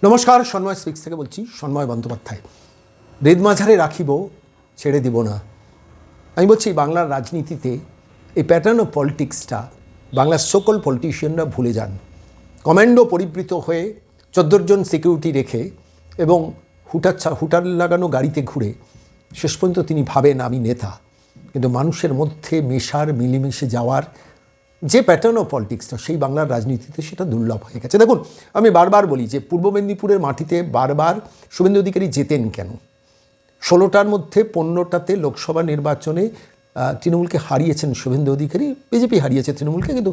নমস্কার, সন্ময় স্পিক্স থেকে বলছি। সন্ময় বন্দ্যোপাধ্যায়। বেদ মাঝারে রাখিব, ছেড়ে দিব না। আমি বলছি বাংলার রাজনীতিতে এই প্যাটার্ন অফ পলিটিক্সটা বাংলার সকল পলিটিশিয়ানরা ভুলে যান। কমান্ডো পরিবৃত হয়ে 14 জন সিকিউরিটি রেখে এবং হুটার লাগানো গাড়িতে ঘুরে শেষ পর্যন্ত তিনি ভাবেন আমি নেতা। কিন্তু মানুষের মধ্যে মেশার, মিলেমিশে যাওয়ার যে প্যাটার্ন অফ পলিটিক্সটা সেই বাংলার রাজনীতিতে সেটা দুর্লভ হয়ে গেছে। দেখুন, আমি বারবার বলি যে পূর্ব মেদিনীপুরের মাটিতে বারবার শুভেন্দু অধিকারী জেতেন কেন? 16টার মধ্যে 15টাতে লোকসভা নির্বাচনে তৃণমূলকে হারিয়েছেন শুভেন্দু অধিকারী, বিজেপি হারিয়েছে তৃণমূলকে, কিন্তু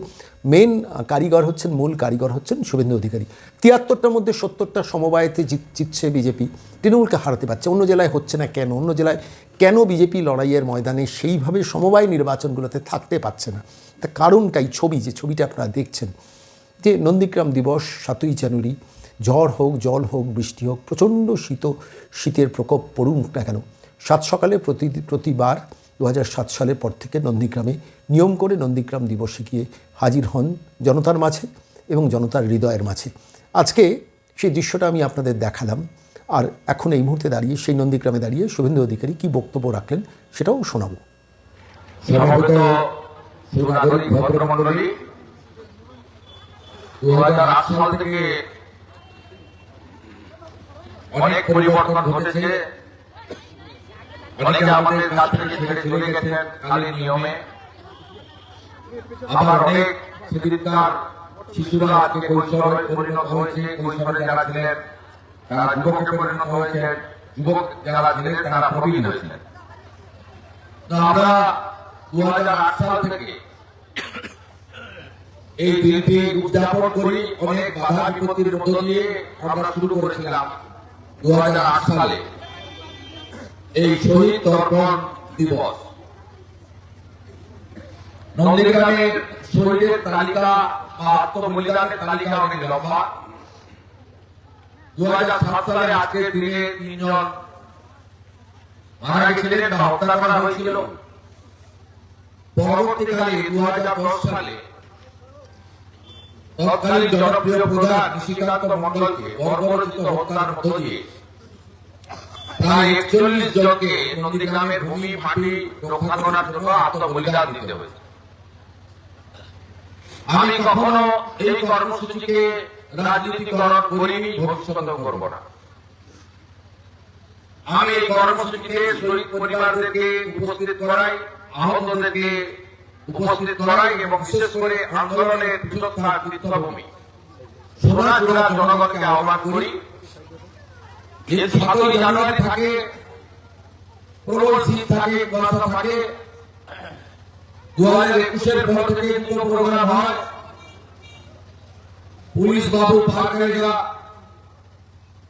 মেন কারিগর হচ্ছেন, মূল কারিগর হচ্ছেন শুভেন্দু অধিকারী। 73টার মধ্যে 70টা সমবায়তে জিতছে বিজেপি, তৃণমূলকে হারাতে পারছে। অন্য জেলায় হচ্ছে না কেন? অন্য জেলায় কেন বিজেপি লড়াইয়ের ময়দানে সেইভাবে সমবায় নির্বাচনগুলোতে থাকতে পারছে না? তা কারণটাই যে ছবিটা আপনারা দেখছেন, যে নন্দীগ্রাম দিবস 7ই জানুয়ারি, ঝড় হোক, জল হোক, বৃষ্টি হোক, প্রচণ্ড শীতের প্রকোপ পড়ুক না কেন, 7 সকালে প্রতিবার 2007 সালের পর থেকে নন্দীগ্রামে নিয়ম করে নন্দীগ্রাম দিবসে গিয়ে হাজির হন জনতার মাঝে এবং জনতার হৃদয়ের মাঝে। আজকে সেই দৃশ্যটা আমি আপনাদের দেখালাম, আর এখন এই মুহূর্তে দাঁড়িয়ে সেই নন্দীগ্রামে দাঁড়িয়ে শুভেন্দু অধিকারী কী বক্তব্য রাখলেন সেটাও শোনাবো। ভদ্রমন্ডলী, 2008 সাল থেকে অনেক পরিবর্তন ঘটেছে। অনেকে আমাদের কাছ থেকে ছেড়ে চলে গেছেন কালের নিয়মে। আবার অনেক শিক্ষিতার শিশুরা আজকে কৈশোরে পরিণত হয়েছে। কৈশোরে যারা ছিলেন তারা যুবকে পরিণত হয়েছেন, যুবক যারা ছিলেন তারা প্রবীণ হয়েছিলেন। আমরা 2008 সাল থেকে এই দিনটি উদযাপন করি অনেক বাধা বিপত্তির মধ্য দিয়ে। আমরা শুরু করেছিলাম 2008 সালে এই শহীদ তর্পণ দিবস। নন্দীগ্রামের শহীদের তালিকা বা আত্মবলিদানের তালিকা অনেক লম্বা। 2007 সালে আজকের দিনে 3 জন মারা গেছিলেন বা হত্যা করা হয়েছিল। পরবর্তীকালে 2010 সালে তৎকালীন জনপ্রিয় প্রধান নিশিকান্ত মণ্ডলকে বর্বরোচিত হত্যার মধ্য দিয়ে প্রায় 41 জনকে নন্দীগ্রামের ভূমি মাটি রক্ষা করার জন্য আত্মবলিদান দিতে হয়েছে। আমি কখনো এই কর্মসূচিকে রাজনীতিকরণ করিনি, ভবিষ্যতেও করব না। আমি এই কর্মসূচিতে শহীদ পরিবারদেরকে উপস্থিত করাই, আহতদেরকে উপস্থিত করাই এবং বিশেষ করে আন্দোলনের পৃথকতার তীর্থভূমি সোনাচূড়া জনগণকে আহ্বান করি যে 7ই জানুয়ারি থাকে, প্রবল শীত থাকে, কুয়াশা থাকে। 2021-এর পর থেকে দুটো প্রোগ্রাম হয়। পুলিশ বাবু পাহাড়িরা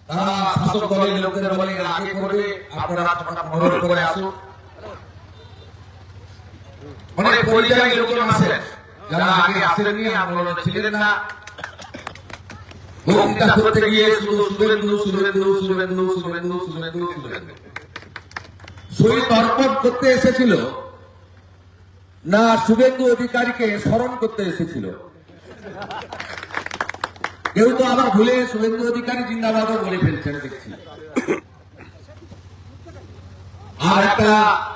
তারা শাসক দলের লোকেরা বলে এরা আগে করবে, আপনারা ছটা 15 করে আসুন। অনেক পরিযায়ী লোকজন আসেন যারা আগে আসেননি, আন্দোলনে ছিলেন না। বক্তৃতা করতে গিয়ে শুধু শুভেন্দু শুভেন্দু শুভেন্দু শুভেন্দু শুভেন্দু শুভেন্দু। শহীদ তর্পণ করতে এসেছিল না শুভেন্দু অধিকারীকে স্মরণ করতে এসেছিল? কেউ তো আবার ভুলে শুভেন্দু অধিকারী জিন্দাবাদও বলে ফেলছেন দেখছি। আর একটা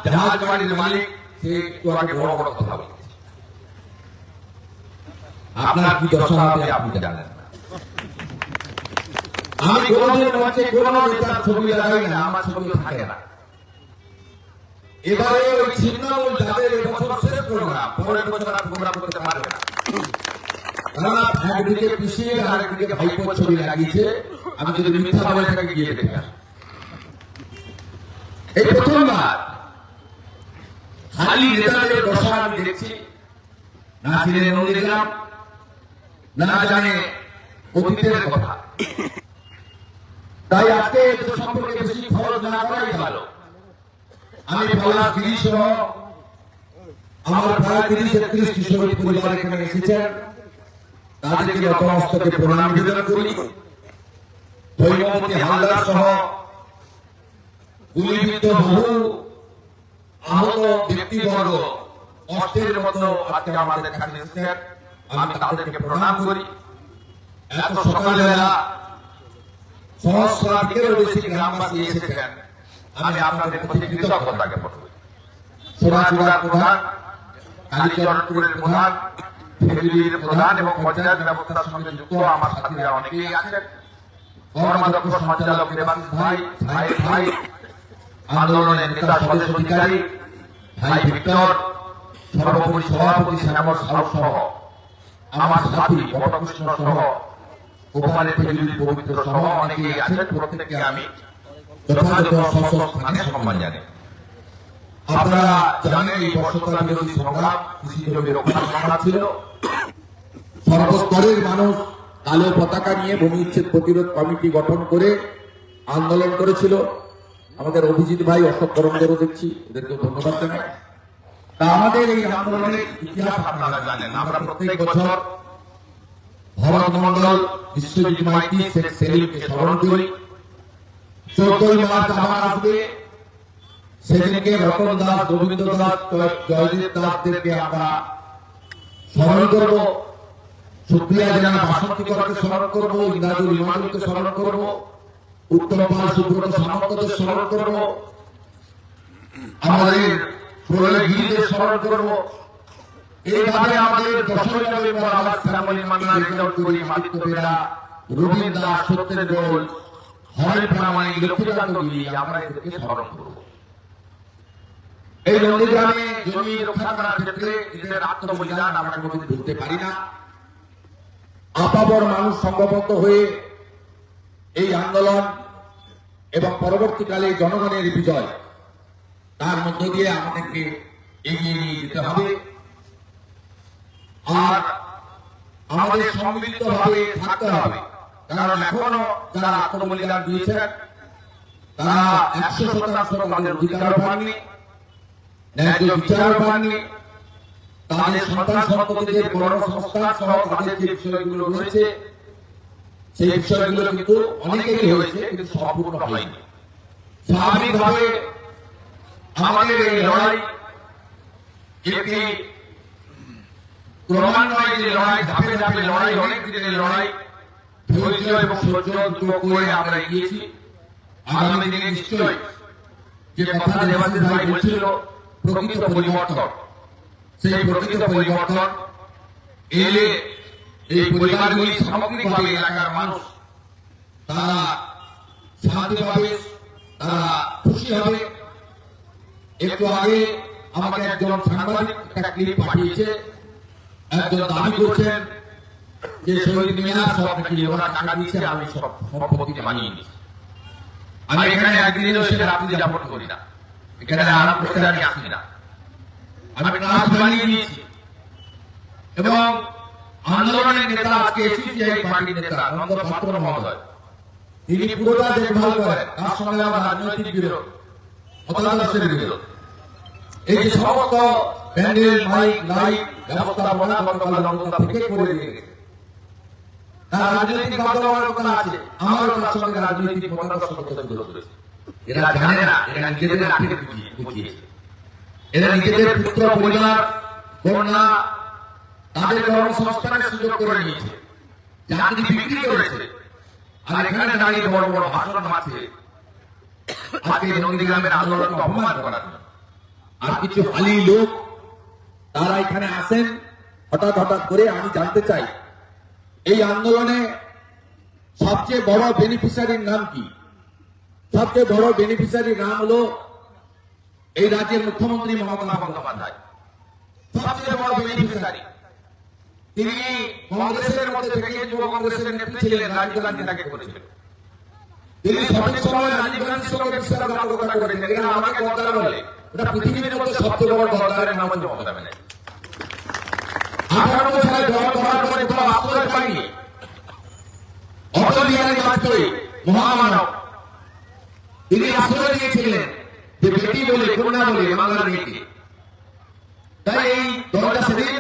জাহাজ বাড়ির মালিক সে একটু আগে বড় বড় কথা বলছে। আপনার কি দশা হবে আপনি জানেন না। আমি কোনদিন মঞ্চে কোন নেতার ছবি লাগাই না, আমার ছবিও থাকে না। এবারে ওই ছিন্নমূল যাদের এবছর শেষ প্রোগ্রাম, পরের বছর আর প্রোগ্রাম করতে পারবে না। তারা একদিকে পিছিয়ে আর একদিকে ভাইপোর ছবি লাগিয়েছে। আমি যদি মিথ্যা বলে থাকি গিয়ে দেখে আসি। এই প্রথমবার খালি নেতাদের দশা আমি দেখছি। না ছিলেন নন্দীগ্রাম, না জানে অতীতের কথা। তাই আজকে এদের সম্পর্কে বেশি খরচ না করাই ভালো। আমি পলাশ গিরি সহ আমার প্রায় 30-31টি শহীদ পরিবার এখানে এসেছেন। তাদেরকে নতমস্তকে প্রণাম নিবেদন করি। হৈমবতী হালদার সহ গুলিবিদ্ধ বহু আহত ব্যক্তিবর্গ অস্ত্রের মতো আজকে আমাদের এখানে এসেছেন। আমি তাদেরকে প্রণাম করি। এত সকালবেলা সহস্রাধিকেরও বেশি গ্রামবাসী এসেছেন। আমি আপনাদের প্রতি কৃতজ্ঞতা জ্ঞাপন করি। সোনাচূড়ার প্রধান, কালীচরণপুরের প্রধান, ফেরির প্রধান এবং পঞ্চায়েত ব্যবস্থার সঙ্গে যুক্ত আমার সাথীরা অনেকেই আছেন। কর্মাধ্যক্ষ সঞ্চালক দেবাশিস ভাই, ভাইয়ের ভাই, আন্দোলনের নেতা স্বদেশ অধিকারী, ভাই ভিক্টর, সর্বোপরি সভাপতি শ্যামল সাউ সহ আমার সাথী বটকৃষ্ণ সহ গোপালের ফেরির পবিত্র সহ অনেকেই আছেন। প্রত্যেককে আমি যথাযথ স্থানে সম্মান জানাই। আপনারা জানেন এই বর্ষতা বিরোধী সংগ্রাম কৃষি জমি রক্ষার সংগ্রাম ছিল। সর্বস্তরের মানুষ কালো পতাকা নিয়ে ভূমি উচ্ছেদ প্রতিরোধ কমিটি গঠন করে আন্দোলন করেছিল। আমাদের অভিজিৎ ভাই, অশোক করমদেরও দেখছি, এদেরকে ধন্যবাদ জানাই। তা আমাদের এই আন্দোলনের ইতিহাস আপনারা জানেন। আমরা প্রত্যেক বছর ভরত মন্ডল, বিশ্বজিৎ মাইতি, শেখ সেলিমকে স্মরণ করি। 14ই মার্চ আবার আসবে, সেদিনকে রতন দাস, গোবিন্দ দাস, জয়দেব দাসদেরকে আমরা স্মরণ করব। সুপ্রিয়া জানা বাসন্তী করকে স্মরণ করব, ইন্দ্রাজুল ইমানুলকে স্মরণ করব, উত্তম পাল সুব্রত সামন্তদের স্মরণ করব, আমাদের প্রলয়গিরিদের স্মরণ করব। এইভাবে আমাদের 10ই নভেম্বর আবার শ্যামলী মান্না, রেজাউল করিম, আদিত্য বেরা, রবীন্দ্র দাস, সত্যেন্দ্র দোল, হরেন প্রামাণিক, লক্ষ্মীকান্ত গিরি, আমরা এদেরকে স্মরণ করব। এই নন্দীগ্রামে জমি রক্ষা করার ক্ষেত্রে এদের আত্মবলিদান আমরা কোনোদিন ভুলতে পারি না। আপাবর মানুষ সংঘবদ্ধ হয়ে এই আন্দোলন এবং পরবর্তীকালে জনগণের বিজয়, তার মধ্য দিয়ে আমাদেরকে এগিয়ে নিয়ে যেতে হবে। আর আমাদের সম্মিলিতভাবে থাকতে হবে, কারণ এখনো যারা আত্মবলিদান দিয়েছেন তারা 100% তাদের অধিকার পাননি, ন্যায্য বিচার পাননি। তাদের সন্তান সন্ততিদের কর্মসংস্থান সহ তাদের যে বিষয়গুলো রয়েছে সেই বিষয়গুলো কিন্তু অনেকেরই হয়েছে, কিন্তু সম্পূর্ণ হয়নি। স্বাভাবিকভাবে আমাদের এই লড়াই একটি ক্রমান্বয়ে যে লড়াই, ধাপে ধাপে লড়াই, অনেক দিনের লড়াই, ধৈর্য এবং সহ্য দুটো করে আমরা এগিয়েছি। আগামী দিনে নিশ্চয়ই যে কথা দেবাশিস ভাই বলছিল, প্রকৃত পরিবর্তন, সেই প্রকৃত পরিবর্তন এলে এই পরিবারগুলি সামগ্রিকভাবে এলাকার মানুষ তারা শান্তি পাবে, তারা খুশি হবে। একটু আগে আমাকে একজন সাংবাদিক একটা ক্লিপ পাঠিয়েছে, একজন দাবি করছেন যে শহীদ মিনার সব নাকি ওরা টাকা দিয়েছে, আমি সব সম্পত্তি বানিয়ে নিয়েছি। আমি এখানে একদিনও এসে রাত্রি যাপন করি না, এখানে আরাম করতে আমি আসি না, আমি ক্লাস বানিয়ে নিয়েছি। এবং আন্দোলনের নেতা আজকে এসিসিআই পার্টির নেতা নন্দ পাত্র মহোদয়, তিনি পুরোটা দেখভাল করেন। তার সঙ্গে আমার রাজনৈতিক বিরোধ, মতাদর্শের বিরোধ। এই যে সমস্ত প্যান্ডেল, মাইক, লাইট ব্যবস্থাপনা গতকাল নন্দদা থেকে করে দিয়ে গেছে। তার রাজনৈতিক বাধ্যবাধকতা আছে, আমারও তার সঙ্গে রাজনৈতিক মতাদর্শের বিরোধ রয়েছে। এরা জানে না, এরা নিজেদের আখের বুঝিয়েছে। এরা নিজেদের পুত্র, পরিবার, কন্যা তাদের কর্মসংস্থানের সুযোগ করে নিয়েছে, চাকরি বিক্রি করেছে। আর এখানে দাঁড়িয়ে বড় বড় ভাষণ মারছে আজকে নন্দীগ্রামের আন্দোলনকে অপমান করার জন্য। আর কিছু হালি লোক তারা এখানে আসেন হঠাৎ হঠাৎ করে। আমি জানতে চাই এই আন্দোলনে সবচেয়ে বড় বেনিফিশিয়ারির নাম কি? সবচেয়ে বড় বেনিফিশিয়ারির নাম হলো এই রাজ্যের মুখ্যমন্ত্রী মমতা বন্দ্যোপাধ্যায়। সবচেয়ে বড় বেনিফিশিয়ারি তিনি। কংগ্রেসের মধ্যে থেকে যুব কংগ্রেসের নেত্রী ছিলেন, রাজীব গান্ধী তাকে করেছিলেন। তিনি সঠিক সময় রাজীব গান্ধীর সঙ্গে বিশ্বাসঘাতকতা করেছেন। এখানে আমাকে গদ্দার বলে, এটা পৃথিবীর মধ্যে সবচেয়ে বড় গদ্দারের নাম হচ্ছে মমতা ব্যানার্জি। 98 সালে দল করার পরে কোনো আশ্রয় পায়নি। অটল বিহারী বাজপেয়ী মহামানব, তিনি আশ্রয় দিয়েছিলেন যে বেটি বলে, কন্যা বলে, বাংলার মেয়েকে। তাই এই দলটা সেদিন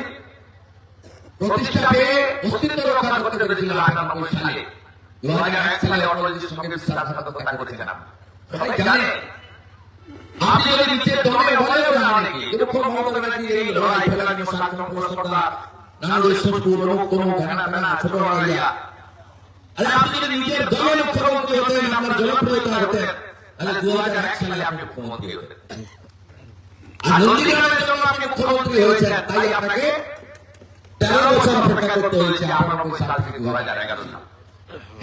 প্রতিষ্ঠা পেয়ে অস্তিত্ব রক্ষা করতে পেরেছিল 98 সালে। 2001 সালে অটলজির সঙ্গে বিশ্বাসঘাতকতা করেছিলাম। সবাই জানে, আপনি যদি নিচের দমে বলেও না অনেকে, কিন্তু খুব মমতা ব্যানার্জির এই লড়াই, ফেলানি, শাসন, সরকার, নানান ঈশ্বরপুর, অমুক তমুক, ঘানা ফেনা, ছোট রাইয়া। আরে আপনি যদি নিজের দমে মুখ্যমন্ত্রী হতে জনপ্রিয়তা হতেন তাহলে 2001 সালে আপনি মুখ্যমন্ত্রী হতেন। আর নন্দীগ্রামের জন্য আপনি মুখ্যমন্ত্রী হয়েছেন, তাই আপনাকে 13 বছর অপেক্ষা করতে হয়েছে 98 সাল থেকে 2011 সাল।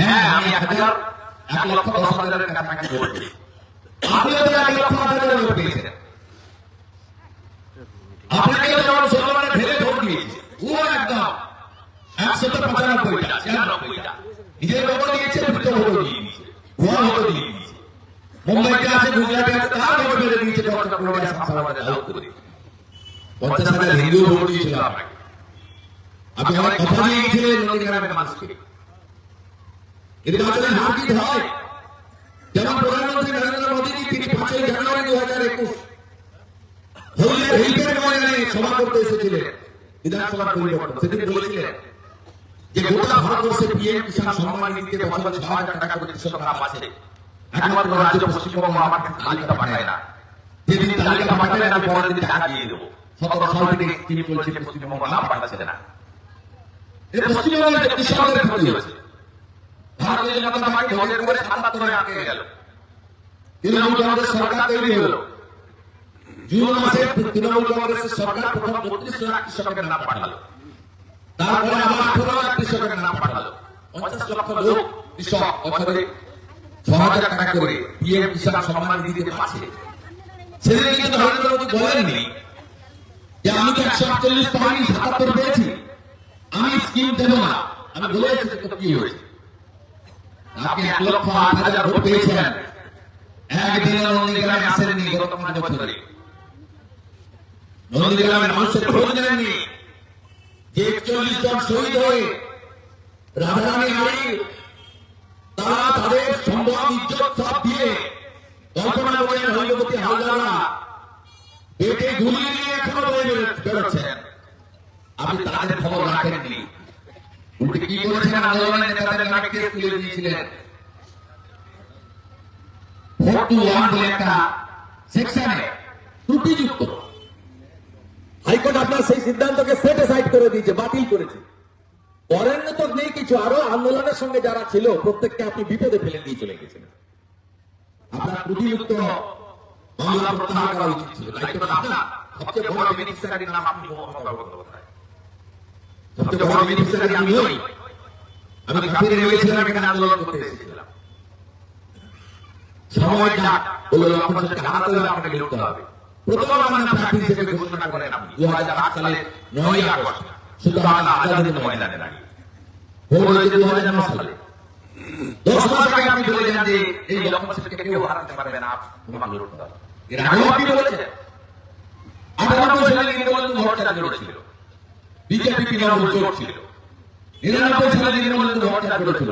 হ্যাঁ, আমি 1,10,000-এর কাছাকাছি ভোট দিই। আপনি তো 1,10,000 ভোট দিয়েছেন। আপনাকে যেমন সলমানে ঢেলে ভোট দিয়েছে, ও একদম 195টা 96টা নিজের ভোট দিয়েছে, ভিতরে ভোট দিয়ে দিয়েছে, ভুয়া ভোট দিয়ে দিয়েছে। মুম্বাইতে আছে, গুজরাটে আছে, তার ভোট বেড়ে দিয়েছে, চট্টগ্রামে আছে, হায়দ্রাবাদে লাভ করে 50,000 হিন্দু ভোট দিয়েছিল আপনাকে। আপনি আমার কথা দিয়ে গিয়েছিলেন নন্দীগ্রামের মানুষকে। নির্বাচনের হার জিত হয়, যেমন প্রধানমন্ত্রী নরেন্দ্র মোদী তিনি 5 জানুয়ারি 2021 হলদিয়ার হেলিপ্যাড ময়দানে সভা করতে এসেছিলেন বিধানসভার পরিবর্তন। সেদিন বলেছিলেন যে গোটা ভারতবর্ষে পিএম কিষাণ সম্মান নিধিতে বছরে 6,000 টাকা করে কৃষকরা পাচ্ছে, একমাত্র রাজ্য পশ্চিমবঙ্গ আমার কাছে তালিকা পাঠায় না। যেদিন তালিকা পাঠাবেন আমি পরের দিন টাকা দিয়ে দেবো। 17 সাল থেকে তিনি বলছেন পশ্চিমবঙ্গ নাম পাঠাচ্ছে না। এটা পশ্চিমবঙ্গের কৃষকদের ক্ষতি হয়েছে। ভারতীয় জনতা পার্টি ভোটের করে 77-এ আটকে গেল। তৃণমূল কংগ্রেস সরকার তৈরি হলো, জুন মাসে তৃণমূল কংগ্রেসের সরকার প্রথম 32 লাখ কৃষকের নাম পাঠালো, তারপরে আবার 18 লাখ কৃষকের নাম পাঠালো। 50 লক্ষ লোক কৃষক বছরে 6,000 টাকা করে পিএম কিষাণ সম্মান নিধিতে পাচ্ছে। সেদিন কিন্তু নরেন্দ্র মোদী বলেননি যে আমি তো 148 পাইনি, 77 পেয়েছি, আমি স্কিম দেব না। আমি বলে এসেছি তো কি হয়েছে। আপনি 1,08,000 ভোট পেয়েছেন, একদিনে নন্দীগ্রামে আসেননি গত 5 বছরে। নন্দীগ্রামের মানুষের খোঁজ নেননি যে 41 জন শহীদ হয়ে রাধারানী নারী তারা তাদের সম্মান ইজ্জত সব দিয়ে কল্পনা করেন হরিবতী হালদাররা পেটে গুলি নিয়ে এখনো বেরোচ্ছেন। আপনি তাদের খবর রাখেননি। উল্টে কি করেছেন, আন্দোলনের নেতাদের নামে কেস তুলে দিয়েছিলেন। 421 বলে একটা সেকশনে ত্রুটিযুক্ত হাইকোর্ট আপনার সেই সিদ্ধান্তকে সেট অ্যাসাইড করে দিয়েছে, বাতিল করেছে। করেন তো নেই কিছু, আরো আন্দোলনের সঙ্গে যারা ছিল প্রত্যেককে আপনি বিপদে ফেলে দিয়ে চলে গেছেন। আপনার ত্রুটিযুক্ত মামলা প্রত্যাহার করা উচিত ছিল। দায়িত্বটা আপনার। সবচেয়ে বড় বেনিফিশিয়ারির নাম আপনি মমতা বন্দ্যোপাধ্যায়। সবচেয়ে বড় বেনিফিশিয়ারি আমি নই। আমি কাছে রয়েছিলাম, এখানে আন্দোলন করতে এসেছিলাম। সময় যাক বলে লক্ষণ সেটাকে হারাতে হলে আপনাকে লড়তে হবে। প্রথম আমার নাম প্রার্থী হিসেবে ঘোষণা করেন আপনি 2008 সালের 9ই আগস্ট সুলতানা আজাদের ময়দানে দাঁড়িয়ে। ভোট হয়েছে 2009 সালে। 10 মাস আগে আপনি বলে যান যে এই লক্ষণ সেটাকে কেউ হারাতে পারবে না, তোমাকে লড়তে হবে। এর আগেও আপনি বলেছেন 98 সালে দীনবন্ধু ভট্টাচার্য লড়েছিল, বিজেপি তৃণমূল জোট ছিল। 99 সালে দীনবন্ধু ভট্টাচার্য লড়েছিল,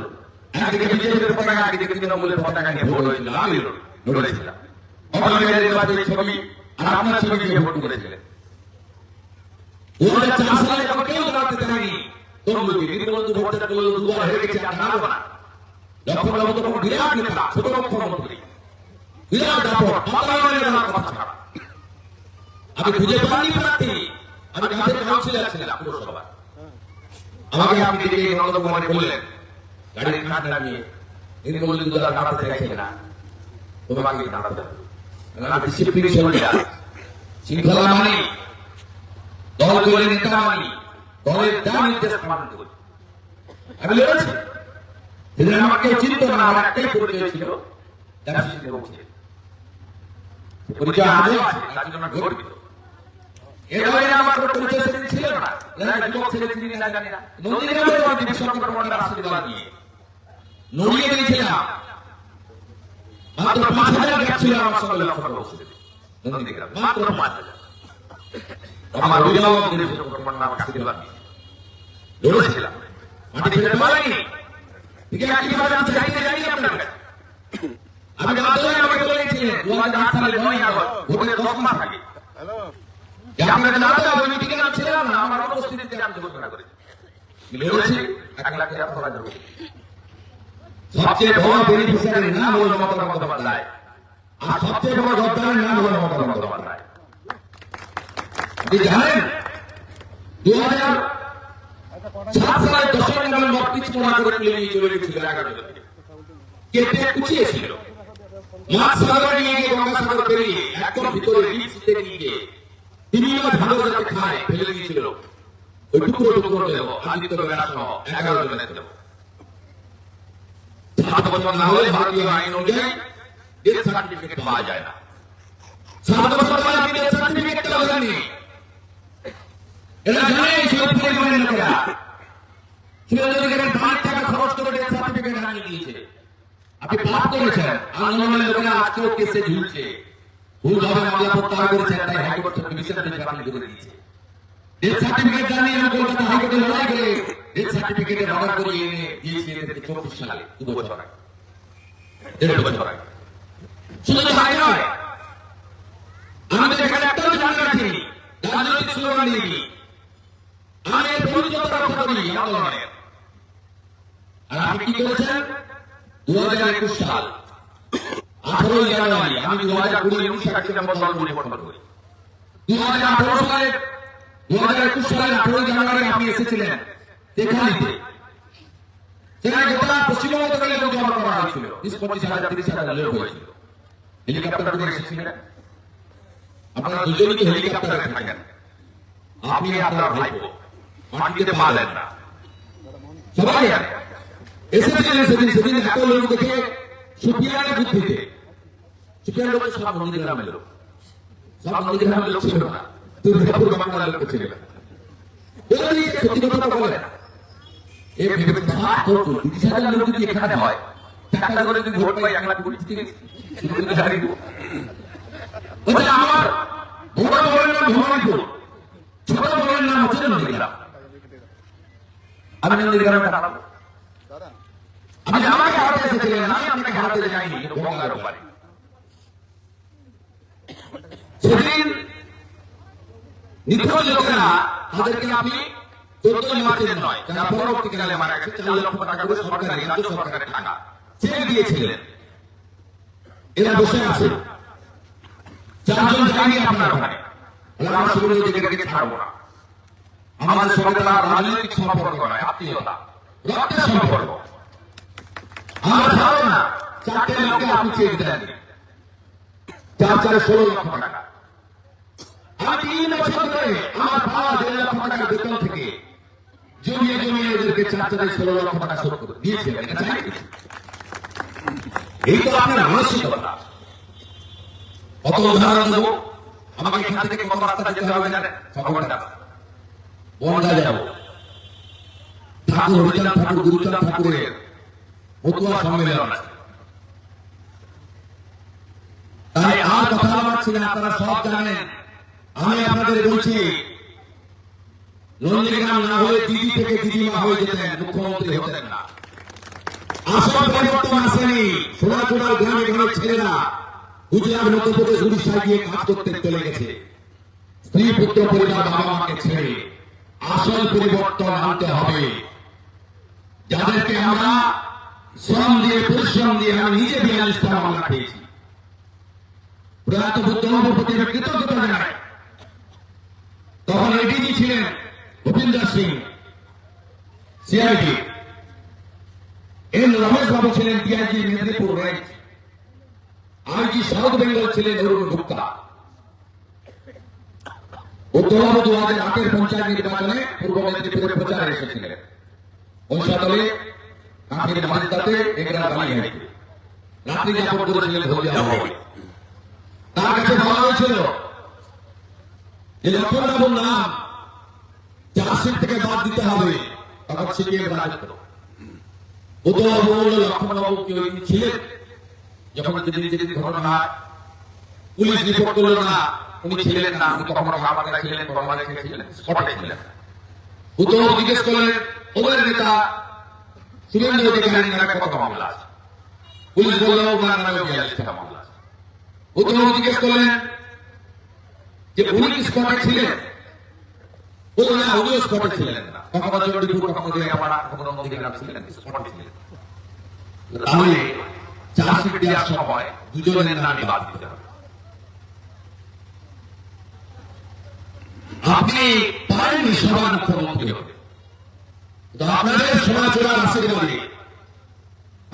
একদিকে বিজেপির পতাকা, একদিকে তৃণমূলের পতাকা নিয়ে ভোট হয়েছিল, আমি লড়েছিলাম। অটোমেটের নির্বাচনের ছবি আর আপনার ছবি নিয়ে ভোট করেছিলেন। 2004 সালে যখন কেউ দাঁড়াতে চায়নি তরুণকে দীনবন্ধু ভট্টাচার্য বলল 2বার হেরে গেছে, আর দাঁড়াবো না। লক্ষ্মণ তখন বিরাট নেতা, ছোট মুখ্যমন্ত্রী, বিরাট দাপট, বাতায়নের কথা ছাড়া। আমি খুঁজে পাইনি প্রার্থী, আমি কাছের কাউন্সিলর ছিলাম পুরসভা। আমাকে আপনি দেখে নন্দ কুমারী বললেন গাড়ির কাঠ লাগিয়ে দীনবন্ধু দাদা দাঁড়াতে চাইছে না, তোমাকে দাঁড়াতে হবে। আমি ডিসিপ্লিন সোলজার, শৃঙ্খলা মানি, দল করে নেতা মানি, দলের যা নির্দেশ পালন করি। আমি লড়েছি, সেদিন আমাকে চিনত না, আমার একটাই পরিচয় ছিল, পরিচয় আজও আছে, তার জন্য আমি গর্বিত। এর বাইরে আমার কোনো পরিচয় সেদিন ছিল না, যুবক ছেলে চিনি না জানি না। নন্দীগ্রামের দিলীপ শঙ্কর মন্ডল আশীর্বাদ নিয়ে নড়িয়ে দিয়েছিলাম। মাত্র 5,000 গ্যাপ ছিল আমার সঙ্গে লক্ষ্য করছে নন্দীগ্রাম, মাত্র 5,000। আমার অভিভাবক দিলীপ শঙ্কর মন্ডল আমাকে আশীর্বাদ নিয়ে লড়েছিলাম, মাটি ছেড়ে পালাইনি। ঠিক আছে, কিভাবে আমি যাইনি আপনার কাছে। আমি রাজধানী আমাকে বলেছিলেন 2008 সালে 9ই আগস্ট ভোটের 10 মাস আগে আপনাকে দাঁড়াতে হবে, মিটিংয়ে নাম ছিলাম না, আমার উপস্থিতিতে আমি ঘোষণা করেছি। লড়েছি 1,78,000 ভোট। সবচেয়ে বড় বেনিফিশিয়ারির নাম হল মমতা বন্দ্যোপাধ্যায়, আর সবচেয়ে বড় গদ্দারের নাম হল মমতা বন্দ্যোপাধ্যায়। আপনি জানেন 2007 সালে 10 নভেম্বর পিছু করে নিয়ে চলে গেছিল 11 জন। কেটে কুচিয়েছিল। মাছ সাগরে নিয়ে গিয়ে গঙ্গাসাগর পেরিয়ে একদম ভিতরে ডিপসিতে নিয়ে গিয়ে বিভিন্ন ভালো যাতে খায় ফেলে দিয়েছিল। ওই টুকরো টুকরো দেব আদিত্য বেলা সহ 11 জনের দেব। 7 বছর না হলে ভারতীয় আইন অনুযায়ী ডেথ সার্টিফিকেট পাওয়া যায় না। 7 বছর পরে আপনি ডেথ সার্টিফিকেট পাবেননি। এটা জানে শিবপুরের জনের লোকেরা। শিবপুরের 5 টাকা খরচ করে ডেথ সার্টিফিকেট আনিয়ে দিয়েছে। আপনি পাপ করেছেন। আন্দোলনের লোকেরা আজকেও কেসে ঝুলছে। ভুলভাবে মামলা প্রত্যাহার করেছেন, তাই হাইকোর্ট থেকে ডিভিশন বেঞ্চ বাতিল করে দিয়েছে। ডেথ সার্টিফিকেট জানিয়ে আমি কলকাতা হাইকোর্টে লড়াই করে ডেথ সার্টিফিকেটের অর্ডার করিয়ে এনে দিয়েছি এদের 24 সালে 2 বছর আগে, 1.5 বছর আগে। শুধু তাই নয়, আমি তো এখানে একটাও জানা রাখিনি, রাজনৈতিক স্লোগান দিইনি। আমি এর পরিচয়তা রক্ষা করি আন্দোলনের। আর আপনি কি করেছেন? 2021 সাল 18 জানুয়ারি আমি 2020-19 ডিসেম্বর দল পরিবর্তন করি। 2021 সালের 18 জানুয়ারি আপনি এসেছিলেন দেখালিতে। সেখানে গোটা পশ্চিমবঙ্গ থেকে লোক জমা করা হয়েছিল, 25,000 30,000 লোক হয়েছিল। হেলিকপ্টার করে এসেছিলেন। আপনারা দুজনই তো হেলিকপ্টারে থাকেন। আপনি আপনার ভাইপো মাটিতে পা দেন না, সবাই জানে। এসেছিলেন সেদিন এত লোক দেখে সুফিয়ানের বুদ্ধিতে, সুফিয়ান লোক সব নন্দীগ্রামের লোক, সব নন্দীগ্রামের লোক ছিল না, দুর্গাপুর বাংলার লোক ছিল। সত্যি কথা বলে না। এ ভেবে 30,000 লোক যদি এখানে হয়, টাকা করে যদি ভোট পাই 1,20,000 থেকে দাঁড়িয়ে দেবো। আমার বড় বড়ের নাম ভবানীপুর, ছোট বড়ের নাম হচ্ছে নন্দীগ্রাম। আমি নন্দীগ্রামে দাঁড়াবো। আপনি আমাকে হারাতে এসেছিলেন, আমি আপনাকে হারাতে যাইনি গঙ্গার ওপারে। সেদিন নিখোঁজ লোকেরা তাদেরকে আপনি 14 মার্চের নয়, যারা পরবর্তীকালে মারা গেছে 4 লক্ষ টাকা করে সরকারি রাজ্য সরকারের টাকা চেয়ে দিয়েছিলেন। এরা বসে আছে 4 জন যায়নি আপনার ওখানে। আমরা শুরু থেকে ছাড়বো না। আমাদের সঙ্গে তার রাজনৈতিক সম্পর্ক নয়, আত্মীয়তা, রক্তের সম্পর্ক। আমার ধারণা 4টে লোককে আপনি চেক দেন 4-4 16 লক্ষ টাকা। আমি 3 বছর ধরে আমার বাবা 1.5 লক্ষ টাকা বেতন থেকে জমিয়ে জমিয়ে এদেরকে 4-4 16 লক্ষ টাকা শোধ করে দিয়েছিলেন। এই তো আপনার মানসিকতা। কত উদাহরণ দেবো? আমাকে এখান থেকে কত রাস্তা যেতে হবে জানেন? 6 ঘন্টা বনগা যাবো। ঠাকুর হরিচাঁদ ঠাকুর গুরুচাঁদ ঠাকুরের মতুয়া সম্মেলন আছে। তাই আর কথা বলছিলেন, আপনারা সব জানেন। আমি আপনাদের বলছি, নন্দীগ্রাম না হয়ে দিদি থেকে দিদিমা হয়ে যেতেন, মুখ্যমন্ত্রী হতেন না। আসল পরিবর্তন আসেনি। সোনাচূড়ার গ্রামে গ্রামে ছেলেরা গুজরাট, মধ্যপ্রদেশ, উড়িষ্যায় গিয়ে কাজ করতে চলে গেছে, স্ত্রী পুত্র পরিবার বাবা মাকে ছেড়ে। আসল পরিবর্তন আনতে হবে। যাদেরকে আমরা শ্রম দিয়ে পরিশ্রম দিয়ে, আমি নিজে 42টা মামলা খেয়েছি, প্রয়াত বুদ্ধবাবুর প্রতি আমি কৃতজ্ঞতা জানাই। তখন এডিজি ছিলেন ভূপিন্দর সিং সিআইডি, এন রমেশ বাবু ছিলেন DIG Medinipur range, IG south Bengal ছিলেন অরুণ গুপ্তা। বুদ্ধবাবু 2008-এর পঞ্চায়েত নির্বাচনে পূর্ব মেদিনীপুরের প্রচারে এসেছিলেন। ঐশাতলে কাঁথির মাঝদাতে এগরা বালি হয়েছে, রাত্রি যাপন করেছিলেন হলদিয়া ভবনে। তার কাছে বলা হয়েছিল যে লক্ষ্মণবাবুর নাম চার্জশিট থেকে বাদ দিতে হবে, তখন সিপিএম রাজত্ব। বুদ্ধবাবু বলল লক্ষ্মণবাবু কি ওই ছিলেন যখন যেদিন ঘটনা পুলিশ রিপোর্ট করলো না উনি ছিলেন না, উনি কখনো আমাদের ছিলেন, বাংলাদেশে ছিলেন, স্পটে ছিলেন। বুদ্ধবাবু জিজ্ঞেস করলেন ওদের নেতা শুভেন্দু অধিকারী নামে কত মামলা আছে? পুলিশ বলল ওনার নামে 42টা মামলা আছে। বুদ্ধবাবু জিজ্ঞেস করলেন যে উনি কি স্পটে ছিলেন? বলল না, উনিও স্পটে ছিলেন না, কখনো চণ্ডীপুর, কখনো রেয়াপাড়া, কখনো নন্দীগ্রাম ছিলেন, স্পটে ছিলেন। তাহলে চার্জশিট দেওয়ার সময় দুজনের নামে বাদ দিতে হবে। আপনি পারেননি সবার মুখ্যমন্ত্রী হতে, আপনাদের সোনাচূড়ার আশীর্বাদে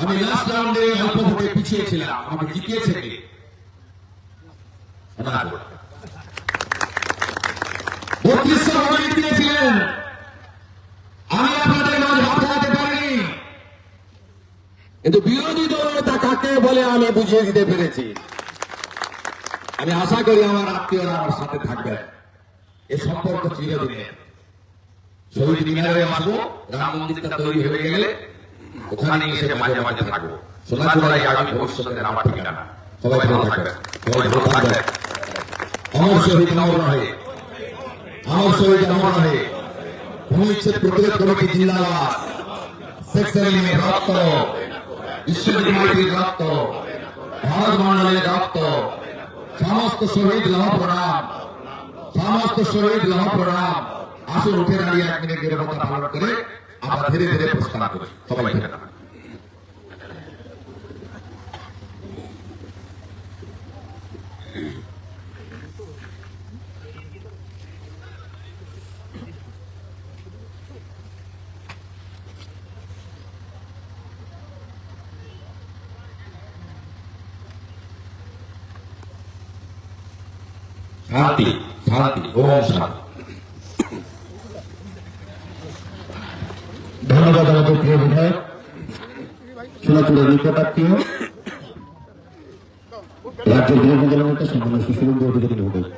আমি লাস্ট রাউন্ডে অল্প ভোটে পিছিয়ে ছিলাম, আমাকে জিতিয়েছে কে? সোনার 3200 ভোট জিতিয়েছিলেন। আমি আপনাদের মাঝে ভাব দেখাতে পারিনি, কিন্তু বিরোধী দলনেতা কাকে বলে আমি বুঝিয়ে দিতে পেরেছি। আমি আশা করি আমার আত্মীয়রা আমার সাথে থাকবেন, এই সম্পর্ক চিরদিনের। শহীদ মিনারে আসবো, রাম মন্দিরটা তৈরি হয়ে গেলে ওখানে এসে মাঝে মাঝে থাকবো। সোনাচূড়াই আগামী ভবিষ্যতের আমার ঠিকানা। সবাই ভালো থাকবেন, সবাই ভালো থাকবেন। অমর শহীদ অমর রহে, অমর শহীদ অমর রহে। ভূমিচ্ছেদ প্রতিরোধ কমিটি জিন্দাবাদ। শেখ সেলিমের রক্ত, বিশ্বজিৎ মাইতির রক্ত, ভারত মন্ডলের রক্ত, সমস্ত শহীদ লহ প্রণাম, সমস্ত শহীদ লহ প্রণাম। আসুন উঠে দাঁড়িয়ে 1 মিনিট নিরবতা পালন করে আমরা ধীরে ধীরে প্রস্থান করি। সবাই শান্তি, শান্তি, ওম শান্তি। ধন্যবাদ আমাদের প্রিয় বিধায়ক, সোনাচূড়ার নিকটাত্মীয় রাজ্যের বিরোধী দলনেতা সম্মানীয় সুশীল অধিকারী মহোদয়।